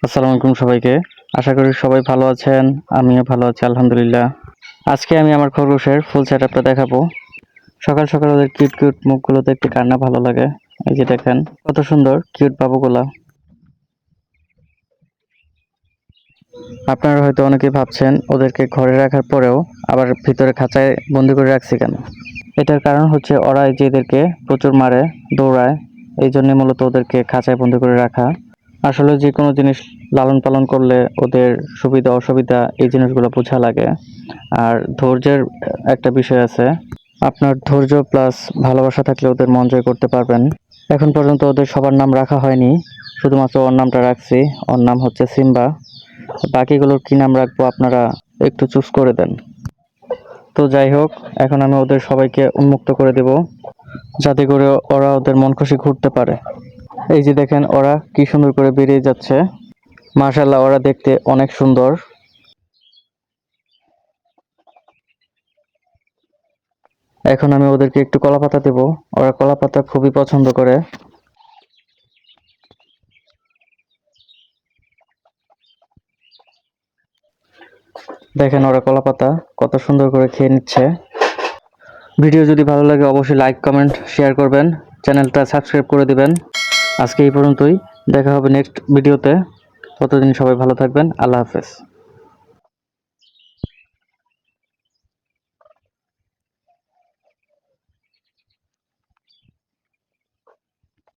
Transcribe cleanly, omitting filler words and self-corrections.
আসসালামু আলাইকুম সবাইকে। আশা করি সবাই ভালো আছেন। আমিও ভালো আছি আলহামদুলিল্লাহ। আজকে আমি আমার খরগোশের ফুল সেটআপটা দেখাবো। সকাল সকাল ওদের কিউট কিউট মুখগুলো দেখতে কার না ভালো লাগে। এই যে দেখেন কত সুন্দর কিউট বাবুগুলা। আপনারা হয়তো অনেকেই ভাবছেন ওদেরকে ঘরে রাখার পরেও আবার ভিতরে খাঁচায় বন্দি করে রাখছি কেন। এটার কারণ হচ্ছে ওরা এই যে এদেরকে প্রচুর মারে, দৌড়ায়। এই জন্য মূলত ওদেরকে খাঁচায় বন্দি করে রাখা। আসলে যে কোনো জিনিস লালন পালন করলে ওদের সুবিধা অসুবিধা এই জিনিসগুলো বোঝা লাগে। আর ধৈর্যের একটা বিষয় আছে। আপনার ধৈর্য প্লাস ভালোবাসা থাকলে ওদের মন জয় করতে পারবেন। এখন পর্যন্ত ওদের সবার নাম রাখা হয়নি, শুধুমাত্র ওর নামটা রাখছি। ওর নাম হচ্ছে সিম্বা। বাকিগুলোর কি নাম রাখবো আপনারা একটু চুজ করে দেন। তো যাই হোক, এখন আমি ওদের সবাইকে উন্মুক্ত করে দেব, যাতে করে ওরা ওদের মন খুশি ঘুরতে পারে। এই যে দেখেন ওরা কি সুন্দর করে বেরিয়ে যাচ্ছে। মাশাআল্লাহ, ওরা দেখতে অনেক সুন্দর। এখন আমি ওদেরকে একটু কলাপাতা দেব। ওরা কলাপাতা খুবই পছন্দ করে। দেখেন ওরা কলাপাতা কত সুন্দর করে খেয়ে নিচ্ছে। ভিডিও যদি ভালো লাগে অবশ্যই লাইক কমেন্ট শেয়ার করবেন, চ্যানেলটা সাবস্ক্রাইব করে দিবেন। আজকে এই পর্যন্তই, দেখা হবে নেক্সট ভিডিওতে। ততদিন সবাই ভালো থাকবেন। আল্লাহ হাফেজ।